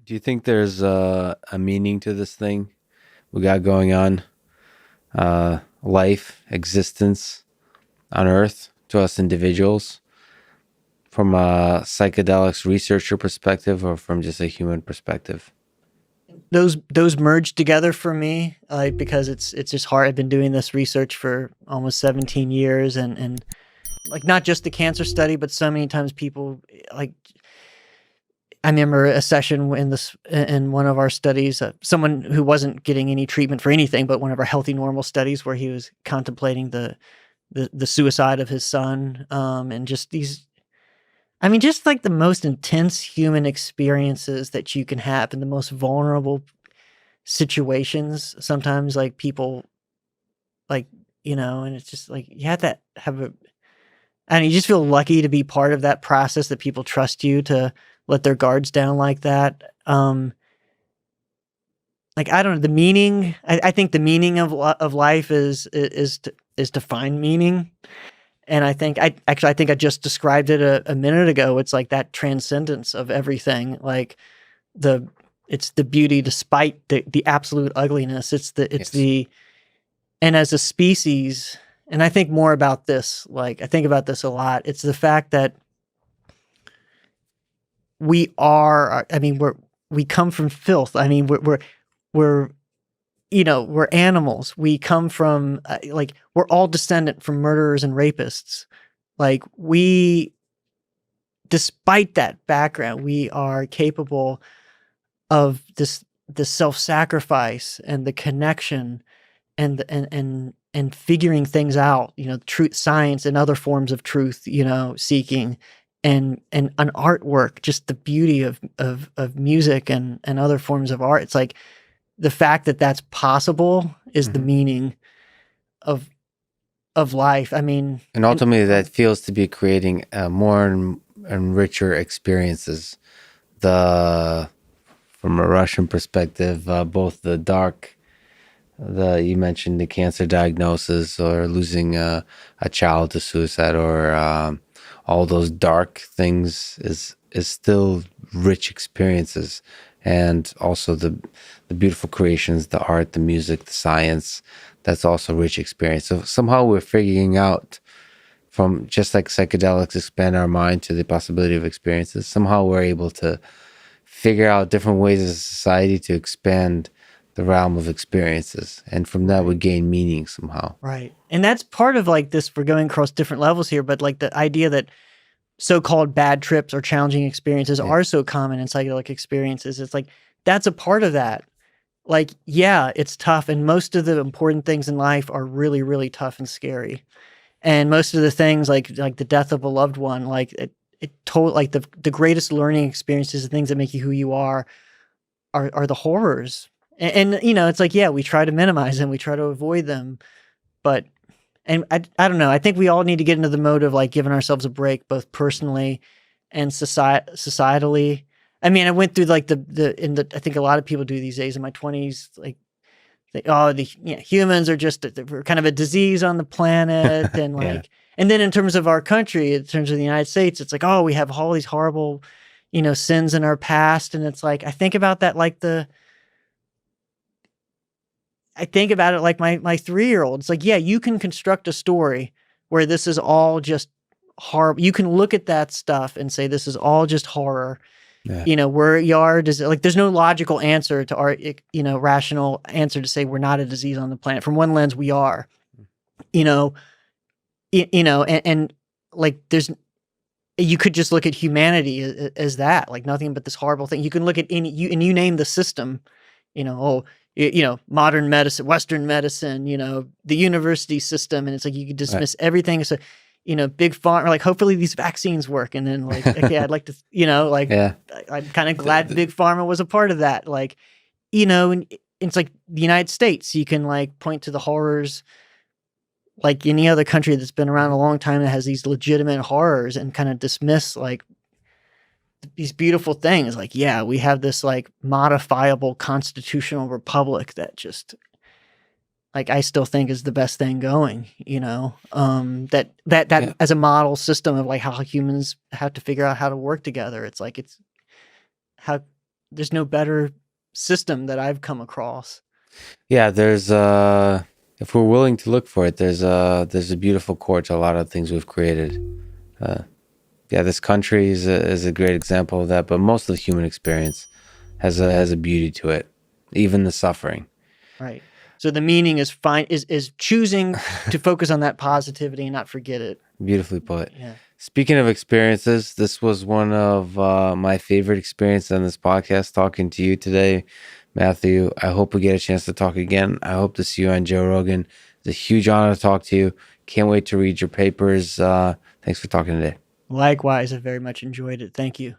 Do you think there's a meaning to this thing we got going on? Life, existence on Earth to us individuals, from a psychedelics researcher perspective or from just a human perspective? Those merge together for me, like because it's just hard. I've been doing this research for almost 17 years, and like not just the cancer study, but so many times people like. I remember a session in one of our studies, someone who wasn't getting any treatment for anything, but one of our healthy normal studies where he was contemplating the suicide of his son, and just these. I mean, just like the most intense human experiences that you can have in the most vulnerable situations. Sometimes, like people, like and it's just like you have to have a. And you just feel lucky to be part of that process, that people trust you to let their guards down like that. Like I don't know the meaning. I think the meaning of life is to find meaning, and I think I just described it a minute ago. It's like that transcendence of everything. Like it's the beauty despite the absolute ugliness. It's Yes. the and as a species, and I think more about this. Like I think about this a lot. It's the fact that we are. I mean, we come from filth. I mean, we're we're animals. We come from like we're all descendant from murderers and rapists. Like despite that background, we are capable of this self-sacrifice and the connection and figuring things out. Truth, science, and other forms of truth. Seeking and an artwork, just the beauty of music and other forms of art. It's like the fact that that's possible is the Hmm. meaning of life. I mean, And ultimately, that feels to be creating more and richer experiences. The From a Russian perspective, both the dark, the you mentioned the cancer diagnosis or losing a child to suicide, or all those dark things is still rich experiences, and also the beautiful creations, the art, the music, the science. That's also rich experience. So somehow we're figuring out, from just like psychedelics expand our mind to the possibility of experiences. Somehow we're able to figure out different ways as a society to expand the realm of experiences, and from that we right, gain meaning somehow. right, and that's part of like this. We're going across different levels here, but like the idea that so-called bad trips or challenging experiences Yeah. are so common in psychedelic experiences. It's like that's a part of that. Like, yeah, it's tough, and most of the important things in life are really, really tough and scary. And most of the things, like the death of a loved one, like it told like the greatest learning experiences, the things that make you who you are the horrors. And it's like, yeah, we try to minimize them, we try to avoid them, but and I don't know. I think we all need to get into the mode of like giving ourselves a break, both personally and societally. I mean, I went through like I think a lot of people do these days in my 20s, like humans are just we're kind of a disease on the planet, and Yeah. like, and then in terms of our country, in terms of the United States, it's like, oh, we have all these horrible, sins in our past, and it's like I think about that like I think about it like my 3-year-old. It's like, yeah, you can construct a story where this is all just horrible. You can look at that stuff and say this is all just horror. Yeah. Where you are, does it, like there's no logical answer to our rational answer to say we're not a disease on the planet. From one lens, we are. You know, and like there's you could just look at humanity as that, like nothing but this horrible thing. You can look at you name the system, modern medicine, Western medicine, the university system, and it's like you could Right. dismiss everything. So, big pharma, like hopefully these vaccines work, and then like, okay, I'd like to, like Yeah. I'm kind of The, glad the, big pharma was a part of that. Like, and it's like the United States, you can like point to the horrors like any other country that's been around a long time that has these legitimate horrors and kind of dismiss like these beautiful things. Like, yeah, we have this like modifiable constitutional republic that just like I still think is the best thing going, that yeah. as a model system of like how humans have to figure out how to work together. It's like it's how there's no better system that I've come across. Yeah, there's if we're willing to look for it, there's a beautiful core to a lot of things we've created. Uh, yeah, this country is a great example of that, but most of the human experience has a beauty to it, even the suffering. Right. So the meaning is is choosing to focus on that positivity and not forget it. Beautifully put. Yeah. Speaking of experiences, this was one of my favorite experiences on this podcast, talking to you today, Matthew. I hope we get a chance to talk again. I hope to see you on Joe Rogan. It's a huge honor to talk to you. Can't wait to read your papers. Thanks for talking today. Likewise, I very much enjoyed it. Thank you.